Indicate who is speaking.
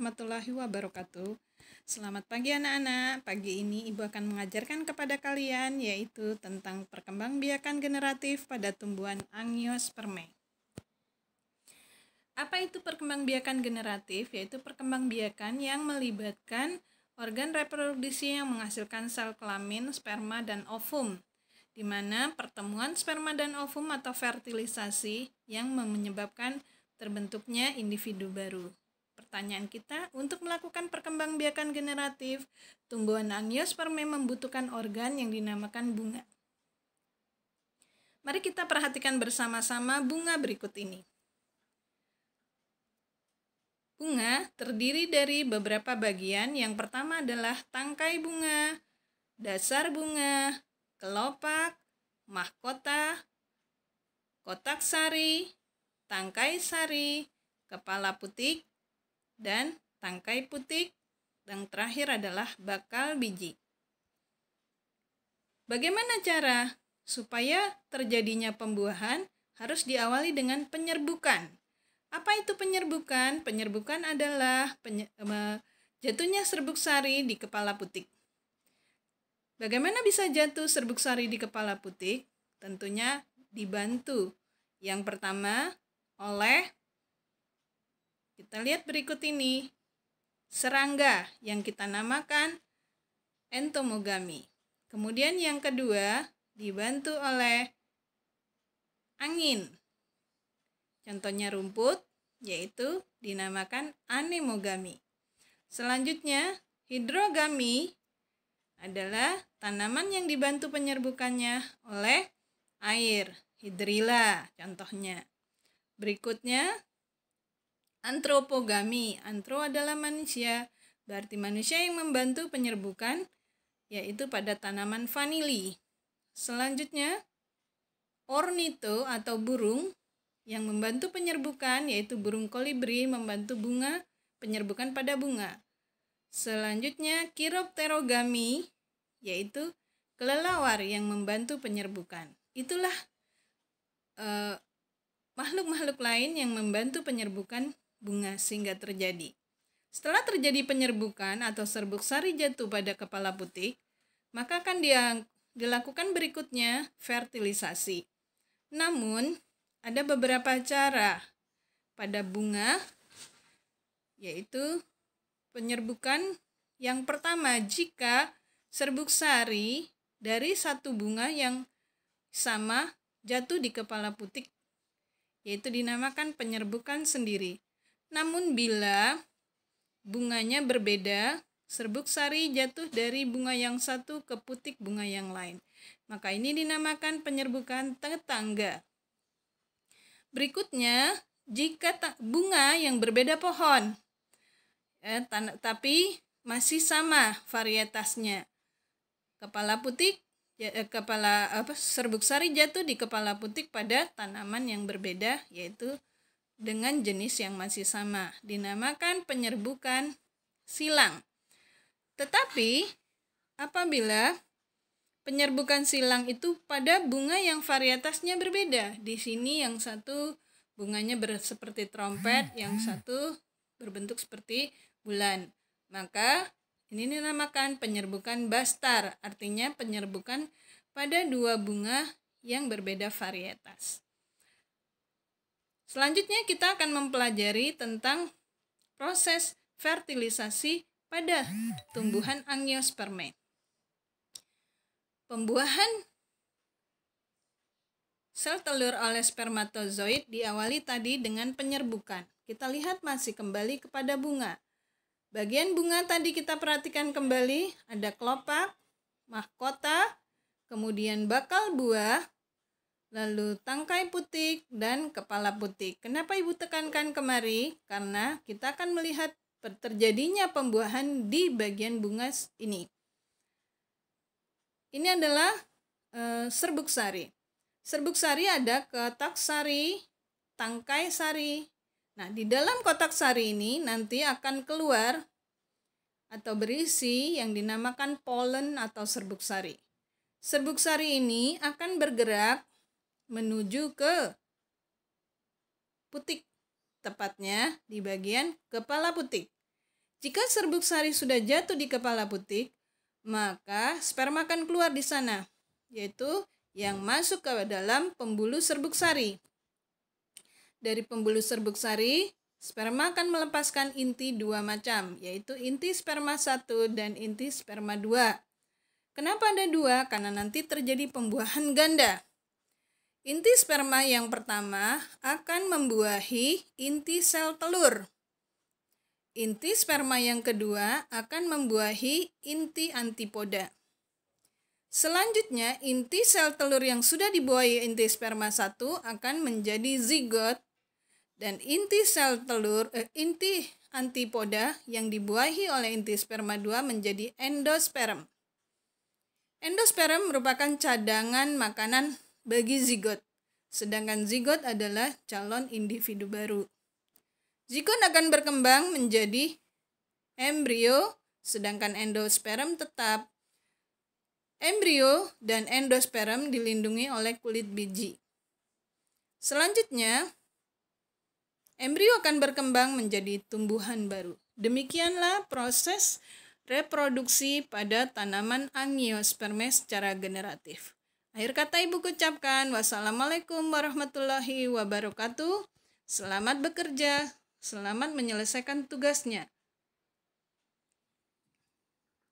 Speaker 1: warahmatullahi wabarakatuh. Selamat pagi anak-anak. Pagi ini Ibu akan mengajarkan kepada kalian yaitu tentang perkembangbiakan generatif pada tumbuhan Angiospermae. Apa itu perkembangbiakan generatif? Yaitu perkembangbiakan yang melibatkan organ reproduksi yang menghasilkan sel kelamin, sperma, dan ovum, di mana pertemuan sperma dan ovum atau fertilisasi yang menyebabkan terbentuknya individu baru. Pertanyaan kita, untuk melakukan perkembangbiakan generatif, tumbuhan Angiospermae membutuhkan organ yang dinamakan bunga. Mari kita perhatikan bersama-sama bunga berikut ini. Bunga terdiri dari beberapa bagian. Yang pertama adalah tangkai bunga, dasar bunga, kelopak, mahkota, kotak sari, tangkai sari, kepala putik, dan tangkai putik. Yang terakhir adalah bakal biji. Bagaimana cara supaya terjadinya pembuahan? Harus diawali dengan penyerbukan. Apa itu penyerbukan? Penyerbukan adalah jatuhnya serbuk sari di kepala putik. Bagaimana bisa jatuh serbuk sari di kepala putik? Tentunya dibantu. Yang pertama oleh, kita lihat berikut ini, serangga yang kita namakan entomogami. Kemudian yang kedua dibantu oleh angin. Contohnya rumput, yaitu dinamakan anemogami. Selanjutnya hidrogami adalah tanaman yang dibantu penyerbukannya oleh air, hidrilla contohnya. Berikutnya antropogami. Antro adalah manusia, berarti manusia yang membantu penyerbukan, yaitu pada tanaman vanili. Selanjutnya ornito atau burung yang membantu penyerbukan, yaitu burung kolibri membantu bunga, penyerbukan pada bunga. Selanjutnya chiropterogami, yaitu kelelawar yang membantu penyerbukan. Itulah makhluk-makhluk lain yang membantu penyerbukan bunga sehingga terjadi. Setelah terjadi penyerbukan atau serbuk sari jatuh pada kepala putik, maka akan dilakukan berikutnya fertilisasi. Namun ada beberapa cara pada bunga, yaitu penyerbukan. Yang pertama, jika serbuk sari dari satu bunga yang sama jatuh di kepala putik, yaitu dinamakan penyerbukan sendiri. Namun bila bunganya berbeda, serbuk sari jatuh dari bunga yang satu ke putik bunga yang lain, maka ini dinamakan penyerbukan tetangga. Berikutnya, jika bunga yang berbeda pohon, tapi masih sama varietasnya, serbuk sari jatuh di kepala putik pada tanaman yang berbeda, yaitu dengan jenis yang masih sama, dinamakan penyerbukan silang. Tetapi apabila penyerbukan silang itu pada bunga yang varietasnya berbeda, di sini yang satu bunganya seperti trompet, yang satu berbentuk seperti bulan, maka ini dinamakan penyerbukan bastar, artinya penyerbukan pada dua bunga yang berbeda varietas. Selanjutnya kita akan mempelajari tentang proses fertilisasi pada tumbuhan Angiospermae. Pembuahan sel telur oleh spermatozoid diawali tadi dengan penyerbukan. Kita lihat masih kembali kepada bunga. Bagian bunga tadi kita perhatikan kembali, ada kelopak, mahkota, kemudian bakal buah, lalu tangkai putik, dan kepala putik. Kenapa Ibu tekankan kemari? Karena kita akan melihat terjadinya pembuahan di bagian bunga ini. Ini adalah serbuk sari. Serbuk sari ada kotak sari, tangkai sari. Nah, di dalam kotak sari ini nanti akan keluar atau berisi yang dinamakan polen atau serbuk sari. Serbuk sari ini akan bergerak menuju ke putik, tepatnya di bagian kepala putik. Jika serbuk sari sudah jatuh di kepala putik, maka sperma akan keluar di sana, yaitu yang masuk ke dalam pembuluh serbuk sari. Dari pembuluh serbuk sari, sperma akan melepaskan inti dua macam, yaitu inti sperma 1 dan inti sperma 2. Kenapa ada dua? Karena nanti terjadi pembuahan ganda. Inti sperma yang pertama akan membuahi inti sel telur. Inti sperma yang kedua akan membuahi inti antipoda. Selanjutnya, inti sel telur yang sudah dibuahi inti sperma 1 akan menjadi zigot, dan inti antipoda yang dibuahi oleh inti sperma 2 menjadi endosperm. Endosperm merupakan cadangan makanan bagi zigot, sedangkan zigot adalah calon individu baru. Zigot akan berkembang menjadi embrio, sedangkan endosperm tetap. Embrio dan endosperm dilindungi oleh kulit biji. Selanjutnya, embrio akan berkembang menjadi tumbuhan baru. Demikianlah proses reproduksi pada tanaman angiospermae secara generatif. Akhir kata Ibu ucapkan, wassalamualaikum warahmatullahi wabarakatuh. Selamat bekerja, selamat menyelesaikan tugasnya.